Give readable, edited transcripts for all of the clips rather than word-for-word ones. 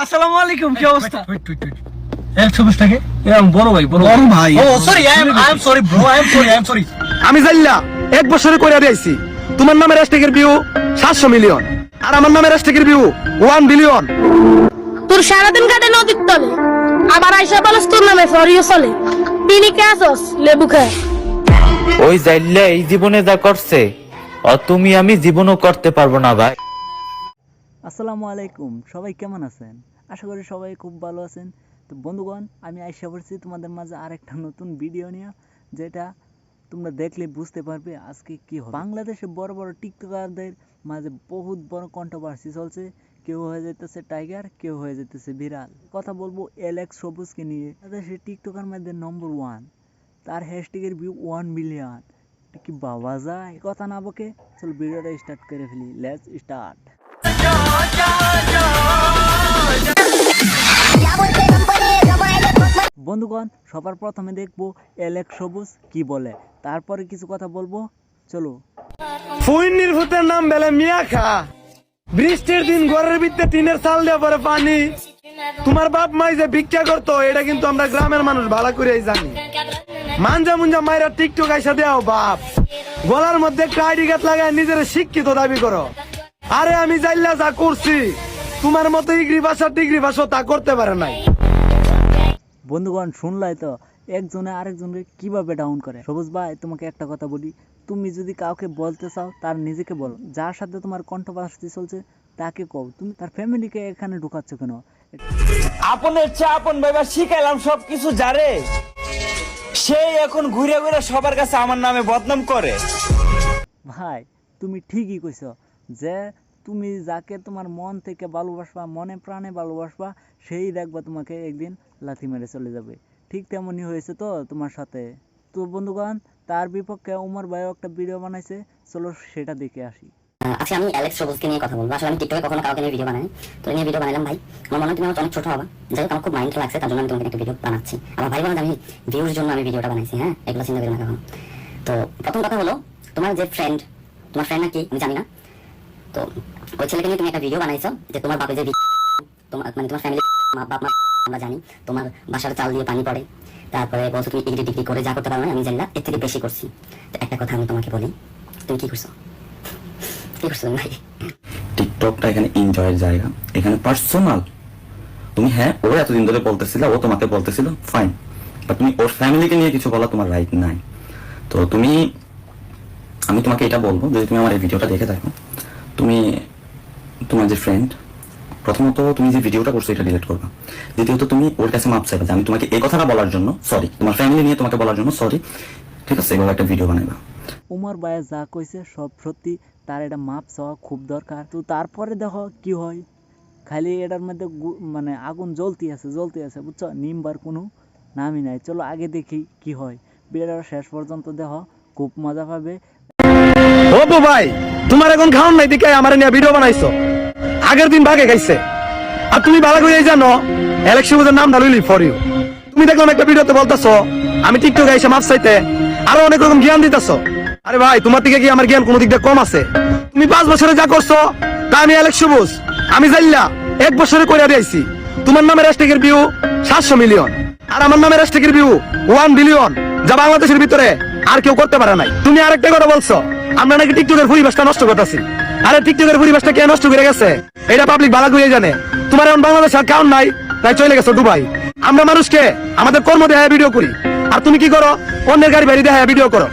আসসালামু আলাইকুম, কি অবস্থা? আমি জানলা 1 বছরে কইরা দিয়েছি তোমার নামে হ্যাশট্যাগের ভিউ 700 মিলিয়ন আর আমার নামে হ্যাশট্যাগের ভিউ 1 বিলিয়ন। তোর সারাদিন কাটে নদীর তলে, আবার আইসা বলস তোর নামে ফরিও চলে। তিনি কে আসস লেবু খায়। ওই জাইল্লা এই জীবনে যা করছে তুমি আমি জীবনও করতে পারবো না ভাই। আসসালামু আলাইকুম, সবাই কেমন আছেন? আশা করি সবাই খুব ভালো আছেন। তো বন্ধুগণ, আমি আইসা পড়ছি তোমাদের মাঝে আরেকটা নতুন ভিডিও নিয়ে, যেটা তোমরা দেখলে বুঝতে পারবে আজকে কি হবে। বাংলাদেশে বড় বড় টিকটকারদের মাঝে বহুত বড় কন্ট্রোভার্সি চলছে। কেউ হয়ে যেতেছে টাইগার, কেউ হয়ে যেতেছে বিড়াল। কথা বলবো এলেক্স সবুজকে নিয়ে। বাংলাদেশের টিকটকার মধ্যে নম্বর 1, তার হ্যাশট্যাগের ভিউ 1 বিলিয়ন। কি বাবা যায়, কথা না বকে চলো ভিডিওটা স্টার্ট করে ফেলি। Let's start. বন্ধুগণ, সবার প্রথমে দেখবো এলেক্স সবুজ কি বলে, তারপরে কিছু কথা বলবো। চলো। ফুইনির ভূতের নাম বেলে মিয়া খা, বৃষ্টির দিন ঘরের ভিতরে টিনের চাল দেওয়া পরে পানি। তোমার বাপ মাই যে ভিক্ষা করতো এটা কিন্তু আমরা গ্রামের মানুষ ভালো করেই জানি। মানজা মুঞ্জা মায়েরা টিকটক আইসা দেও বাপ, গলার মধ্যে একটা আইডি কার্ড লাগায় নিজের শিক্ষিত দাবি করো। আরে আমি জাইল্লা যা করছি তোমার মতো ডিগ্রি ভাষা তা করতে পারে নাই। বন্ধুগণ, শুনলাই তো একজনে আরেকজনকে কিভাবে ডাউন করে। সবুজ ভাই, তোমাকে একটা কথা বলি, তুমি যদি কাউকে বলতে চাও তার নিজেকে বলো। যার সাথে তোমার কন্ট্রোভার্সি চলছে তাকে কও, তুমি তার ফ্যামিলিকে এখানে ঢুকাচ্ছ কেন? আপনের চেয়ে আপন ভাইবা শিখাইলাম সবকিছু জারে, সেই এখন ঘুরে ঘুরে সবার কাছে আমার নামে বদনাম করে। ভাই, তুমি ঠিকই কইছো যে তুমি যাকে তোমার মন থেকে ভালোবাসবা, মনে প্রাণে ভালোবাসবা, সেই দেখবা তোমাকে একদিন লাথি মেরে চলে যাবে। ঠিক তেমনই হয়েছে তো তোমার সাথে। তো বন্ধুগণ, তার বিপক্ষে উমর ভাইও একটা ভিডিও বানাইছে, চলো সেটা দেখে আসি। আচ্ছা, আমি অ্যালেক্স সবুজকে নিয়ে কথা বলবো। আসলে আমি টিকটকে কখনো কাউকে নিয়ে ভিডিও বানাই, তো নিয়ে ভিডিও বানালাম। ভাই, আমার মনে হয় তুমি অনেক ছোট হবা, যাই হোক আমার খুব মাইন্ড লাগছে, তার জন্য আমি তোমাকে একটা ভিডিও বানাচ্ছি। আমার ভাই বোন, আমি ভিউর জন্য আমি ভিডিওটা বানাইছি। হ্যাঁ, এগুলো চিন্তা করি না কখনো। তো প্রথম কথা হলো, তোমার যে ফ্রেন্ড, তোমার ফ্রেন্ড নাকি আমি জানি না, তো ওই ছেলেকে নিয়ে তুমি একটা ভিডিও বানাইছো যে তোমার বাপে যে তোমার মানে তোমার ফ্যামিলি বাপ মা আমরা জানি তোমার বাসার চাল দিয়ে পানি পড়ে, তারপরে বলছো তুমি ডিগ্রি করে যা করতে পারো না, আমি জানি না এর থেকে বেশি করছি। তো একটা কথা আমি তোমাকে বলি, তুমি কি করছো? কি করছো ভাই? টিকটকটা এখানে এনজয়ের জায়গা, এখানে পার্সোনাল। তুমি হ্যাঁ, ও এতদিন ধরে বলতেছিল, ও তোমাকে বলতেছিল, ফাইন, বাট তুমি ওর ফ্যামিলিকে নিয়ে কিছু বলা তোমার রাইট নাই। তো আমি তোমাকে এটা বলবো, যদি তুমি আমার এই ভিডিওটা দেখে থাকো, তুমি তোমার যে ফ্রেন্ড, প্রথমত তুমি যে ভিডিওটা করছো এটা ডিলিট করবা। দ্বিতীয়ত তুমি ওর কাছে মাপ চাইবা যে আমি তোমাকে এই কথাটা বলার জন্য সরি, তোমার ফ্যামিলি নিয়ে তোমাকে বলার জন্য সরি, ঠিক আছে? এভাবে একটা ভিডিও বানাইবা। উমর ভাইয়া যা কইছে সব সত্যি, তার এটা মাপ চাওয়া খুব দরকার। তো তারপরে দেখো কি হয়, খালি এটার মধ্যে মানে আগুন জ্বলতে আছে বুঝছো, নিমবার কোনো নামই নাই। চলো আগে দেখি কি হয়, ভিডিওটা শেষ পর্যন্ত দেখো, খুব মজা পাবে। ও ভাই, তোমার এখন খাওন নাই দিকে আমার নিয়ে ভিডিও বানাইছো, আগের দিন ভাগে খাইছে। আর তুমি ভালো করে জানো অ্যালেক্স সবুজের নাম ঢালুইলি ফর ইউ। তুমি দেখলাম একটা ভিডিওতে বলতেছো আমি টিকটকে এসে মাপ চাইতে, আরো অনেক রকম জ্ঞান দিতেছো। আরে ভাই, তোমার থেকে কি আমার জ্ঞান কোনো দিক দিয়ে কম আছে? তুমি 5 বছরে যা করছো তা আমি অ্যালেক্স সবুজ আমি জানলা 1 বছরে কইরা দিয়েছি। তোমার নামের হ্যাশট্যাগের ভিউ 700 মিলিয়ন আর আমার নামের হ্যাশট্যাগের ভিউ 1 বিলিয়ন, যা বাংলাদেশের ভিতরে আর কেউ করতে পারে নাই। তুমি আরেকটা কথা বলছো আমরা নাকি টিকটকের পরিবেশটা নষ্ট করতেছি। আরে টিকটকের পরিবেশটা কে নষ্ট করে গেছে এটা পাবলিক ভালো করে জানে। তোমার এখন বাংলাদেশ আর কাউন্ট নাই, তাই চলে গেছো দুবাই। আমরা মানুষকে আমাদের কর্ম দেখায় ভিডিও করি, আর তুমি কি করো? অন্যের গাড়ি বাড়ি দেখায় ভিডিও করো।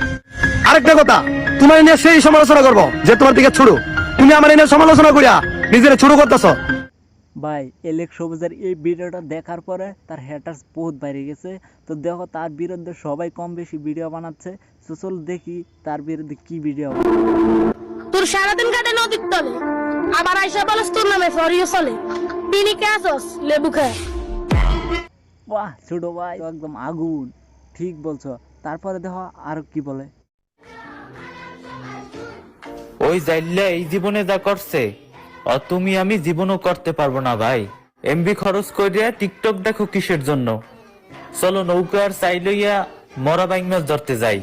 আরেকটা কথা, তোমার নিয়ে সেই সমালোচনা করবো যে তোমার দিকে ছোড়ো, তুমি আমার নিয়ে সমালোচনা করিয়া নিজের ছোট করতেছো। ভাই, এলেক্স সবুজের এই ভিডিওটা দেখার পরে তার হ্যাটার্স বহুত বাইরে গেছে। তো দেখো, তার বিরুদ্ধে সবাই কম বেশি ভিডিও বানাচ্ছে। তো চল দেখি তার বিরুদ্ধে কি ভিডিও। তোর সারাদিন কাটে নদীর তলে, আবার আইসা বলস তোর নামে ফরিও চলে। তিনি কে আসস লেবু খায়। বাহ ছোট ভাই, একদম আগুন, ঠিক বলছো। তারপরে দেখো আর কি বলে। ওই জাইল্লা এই জীবনে যা করছে তুমি আমি জীবনও করতে পারবো না ভাই। এমবি খরচ করিয়া টিকটক দেখো কিসের জন্য? চলো নৌকার চাইলইয়া মরা বাইং মাছ ধরতে যাই।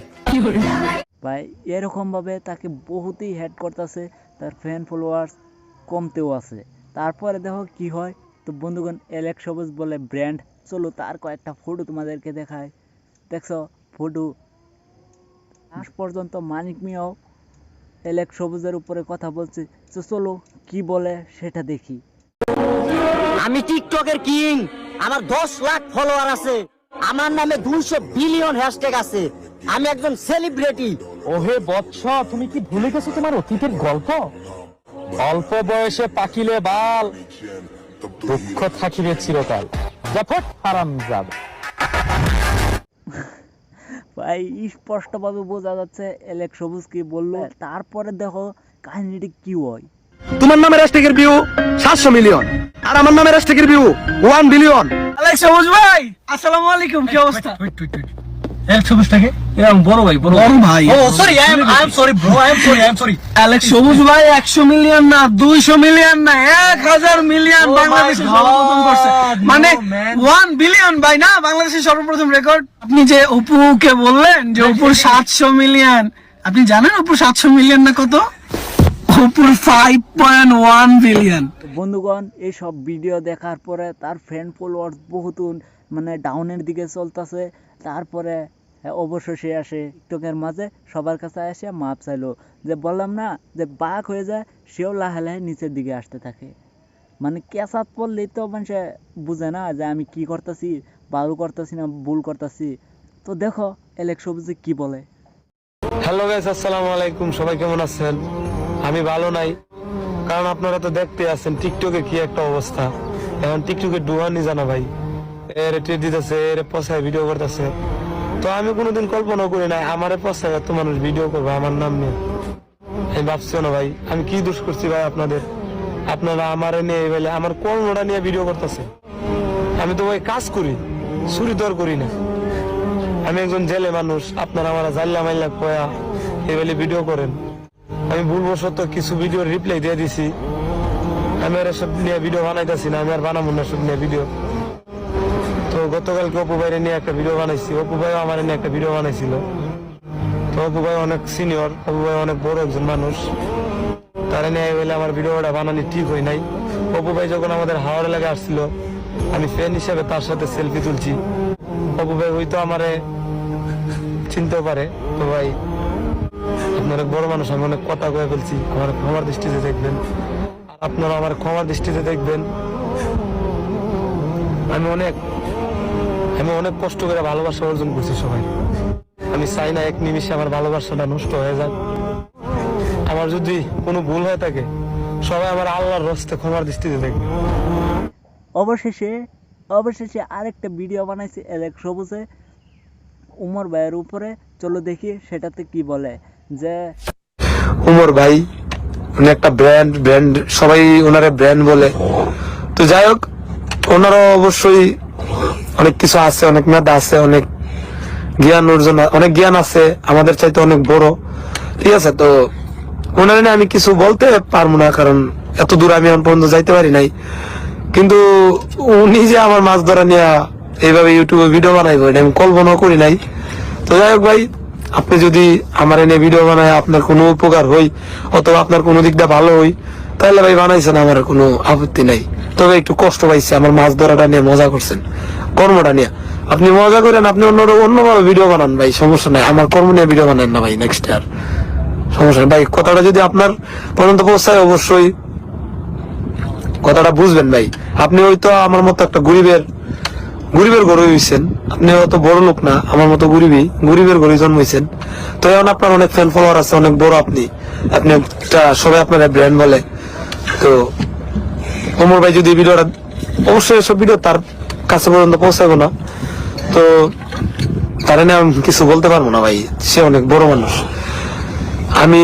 ভাই, এরকম ভাবে তাকে বহুতই হেড করতেছে, তার ফ্যান ফলোয়ার্স কমতেও আছে। তারপরে দেখো কি হয়, তো বন্ধুগণ এলেক্স সবুজ বলে ব্র্যান্ড, চলো তার কয়েকটা ফটো তোমাদেরকে দেখায়। দেখছো ফটো, আজ পর্যন্ত মানিক মিয়াও এলেক্স সবুজের উপরে কথা বলছে। তো চলো কি বলে সেটা দেখি। আমি টিকটকের কিং, আমার 10 লাখ ফলোয়ার আছে, আমার নামে 200 বিলিয়ন হ্যাশট্যাগ আছে, আমি একজন সেলিব্রিটি। ওহে বৎস, তুমি কি ভুলে গেছো তোমার অতীতের গল্প? অল্প বয়সে পাকিলে বাল, দুঃখ থাকিবে চিরকাল। যখন হারাম যাবে ভাই স্পষ্টভাবে বোঝা যাচ্ছে এলেক্স সবুজ কি বললো। তারপরে দেখো কাহিনীটি কি হয়। তোমার নামের হ্যাশট্যাগের ভিউ 700 মিলিয়ন, আর আমার নামের হ্যাশট্যাগের ভিউ 1 বিলিয়ন। আলেক্স সবুজ ভাই, আসসালামু আলাইকুম, কি অবস্থা? বড় ভাই, বড় ভাই। আলেক্স সবুজ ভাই 100 মিলিয়ন না, 200 মিলিয়ন না, 1000 মিলিয়ন বাংলাদেশে সর্বপ্রথম করছে, মানে 1 বিলিয়ন ভাই না, বাংলাদেশের সর্বপ্রথম রেকর্ড। আপনি যে অপুকে বললেন যে অপুর 700 মিলিয়ন, আপনি জানেন অপুর 700 মিলিয়ন না কত? অপুর 5.1 বিলিয়ন। বন্ধুগণ এইসব ভিডিও দেখার পরে তার ফ্রেন্ড ফলোয়ার্স বহুত মানে ডাউনের দিকে চলতেছে। তারপরে অবশেষে আসে টিকটকের মাঝে সবার কাছে এসে মাপ চাইলো, যে বললাম না যে বাঘ হয়ে যায়, সেও লাহে লাহে নিচের দিকে আসতে থাকে। মানে ক্যাসাত পড়লেই তো মানুষ বুঝে না যে আমি কি করতেছি, ভালো করতেছি না ভুল করতেছি। তো দেখো এলেক্স সবুজ কি বলে। হ্যালো গাইস, আসসালামু আলাইকুম, সবাই কেমন আছেন? আমি ভালো নাই, কারণ আপনারা তো দেখতে আছেন টিকটকে কি একটা অবস্থা। এখন টিকটকে ডুবানি জানা ভাই, এর ট্রেড দিতেছে, এর পছায় ভিডিও করতেছে। তো আমি কোনোদিন কল্পনা করি নাই আমারে পছায় এত মানুষ ভিডিও করবে আমার নাম নিয়ে। আমি ভাবছিও না ভাই আমি কি দোষ করছি ভাই আপনাদের, আপনারা আমারে নিয়ে বলে আমার কর্মটা নিয়ে ভিডিও করতেছে। আমি তো ভাই কাজ করি, চুরি দর করি না। আমি একজন জেলে মানুষ, আপনারা আমার জাল্লা মাল্লা কয়া এবেলে ভিডিও করেন। আমি ভুলবশত কিছু ভিডিও রিপ্লাই দিয়ে দিছি, আমি আর এসব নিয়ে ভিডিও বানাইতেছি না, আমি আর বানাবো না সব নিয়ে ভিডিও। তো গতকালকে অপু ভাইরে নিয়ে একটা ভিডিও বানাইছি, অপু ভাইও আমার নিয়ে একটা ভিডিও বানাইছিল। তো অপু ভাই অনেক সিনিয়র, অপু ভাই অনেক বড় একজন মানুষ, তারা নিয়ে বলে আমার ভিডিওটা বানানি ঠিক হয় নাই। অপু ভাই যখন আমাদের হাওড় এলাকায় আসছিল, আমি ফ্যান হিসেবে তার সাথে সেলফি তুলছি। অপু ভাই হয়তো আমারে চিনতে পারে। তো ভাই আপনার এক বড় মানুষ, আমি অনেক কথা কয়ে ফেলছি, আমার ক্ষমার দৃষ্টিতে দেখবেন, আপনারা আমার ক্ষমার দৃষ্টিতে দেখবেন। আমি অনেক কষ্ট করে ভালোবাসা অর্জন করছি সবাই। আমি চাই না এক নিমিষে আমার ভালোবাসাটা নষ্ট হয়ে যাক। আমার যদি কোনো ভুল হয়ে থাকে, সবাই আমার আল্লাহর রাস্তে ক্ষমার দৃষ্টিতে দেখবে। অবশেষে আরেকটা ভিডিও বানাইছে এলেক্স সবুজে উমর ভাইয়ের উপরে। চলো দেখি সেটাতে কি বলে। যে উমর ভাই উনি একটা ব্র্যান্ড সবাই ওনারে ব্র্যান্ড বলে। তো যাই হোক, ওনারও অবশ্যই অনেক কিছু আছে, অনেক মেধা আছে, অনেক জ্ঞান অর্জন, অনেক জ্ঞান আছে, আমাদের চাইতে অনেক বড়, ঠিক আছে। তো ওনারে আমি কিছু বলতে পারবো না, কারণ এত দূর আমি এখন পর্যন্ত যাইতে পারি নাই। কিন্তু উনি যে আমার মাছ ধরা নিয়ে এইভাবে ইউটিউবে ভিডিও বানাইবো, এটা আমি কল্পনাও করি নাই। তো যাই হোক ভাই, আপনি যদি আমার এনে ভিডিও বানায় আপনার কোনো উপকার হই, অথবা আপনার কোনো দিকটা ভালো হই, তাহলে ভাই বানাইছেন, আমার কোনো আপত্তি নাই। তবে একটু কষ্ট পাইছে, আমার মাছ ধরাটা নিয়ে মজা করছেন, কর্মটা নিয়ে আপনি মজা করেন, আপনি অন্যভাবে ভিডিও বানান ভাই, সমস্যা নাই। আমার কর্ম নিয়ে ভিডিও বানান না ভাই, নেক্সট ইয়ার সমস্যা নেই ভাই। কথাটা যদি আপনার পর্যন্ত পৌঁছায়, অবশ্যই কথাটা বুঝবেন ভাই। আপনি হয়তো আমার মতো একটা গরিবের ঘরে হয়েছেন, আপনি অত বড় লোক না, আমার মতো গরিবের ঘরে জন্মাইছেন। তো এখন আপনার অনেক ফ্যান ফলোয়ার আছে, অনেক বড়, আপনি একটা সবাই আপনার ব্র্যান্ড বলে। তো ওমর ভাই যদি ভিডিওটা, অবশ্যই এসব ভিডিও তার কাছে পর্যন্ত পৌঁছাবো না, তো তার নিয়ে আমি কিছু বলতে পারবো না ভাই, সে অনেক বড় মানুষ, আমি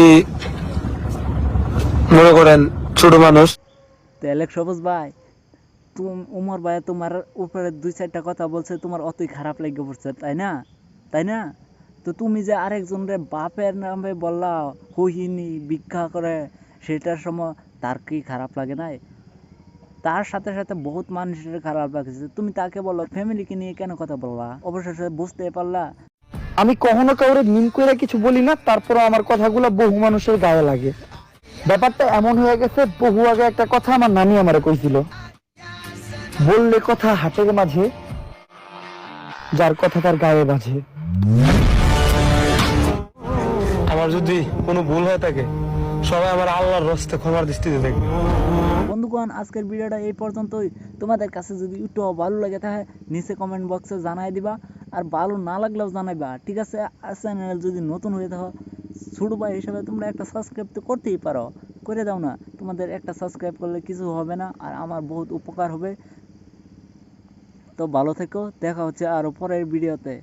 মনে করেন ছোট মানুষ। তো এলেক্স সবুজ ভাই, উমর ভাই তোমার উপরে 2-4টা কথা বলছে, তোমার অতই খারাপ লেগে পড়ছে, তাই না? তো তুমি যে আরেকজনের বাপের নামে বললা হইনি ভিক্ষা করে, সেটার সময় তার কি খারাপ লাগে নাই? তার সাথে সাথে বহুত মানুষের খারাপ লাগছে, তুমি তাকে বলো ফ্যামিলিকে নিয়ে কেন কথা বললা? অবশেষে বুঝতে পারলা। আমি কখনো কাউরে মিন করে কিছু বলি না, তারপরে আমার কথাগুলো বহু মানুষের গায়ে লাগে। ব্যাপারটা এমন হয়ে গেছে, বহু আগে একটা কথা আমার নানি আমারে কইছিল, বললে কথা হাটের মাঝে, যার কথা তার গায়ে বাজে। আমার যদি কোনো ভুল হয়ে থাকে সবাই আমার আল্লাহর রস্তে ক্ষমার দৃষ্টিতে দেখবে। বন্ধুগণ, আজকের ভিডিওটা এই পর্যন্তই। তোমাদের কাছে যদি একটু ভালো লাগে থাকে নিচে কমেন্ট বক্সে জানাই দিবা, আর ভালো না লাগলেও জানাইবা, ঠিক আছে? আর চ্যানেল যদি নতুন হয়ে থাকো, ছোট ভাই হিসাবে তোমরা একটা সাবস্ক্রাইব তো করতেই পারো, করে দাও না। তোমাদের একটা সাবস্ক্রাইব করলে কিছু হবে না, আর আমার বহুত উপকার হবে। তো ভালো থেকো, দেখা হচ্ছে আরো পরের ভিডিওতে।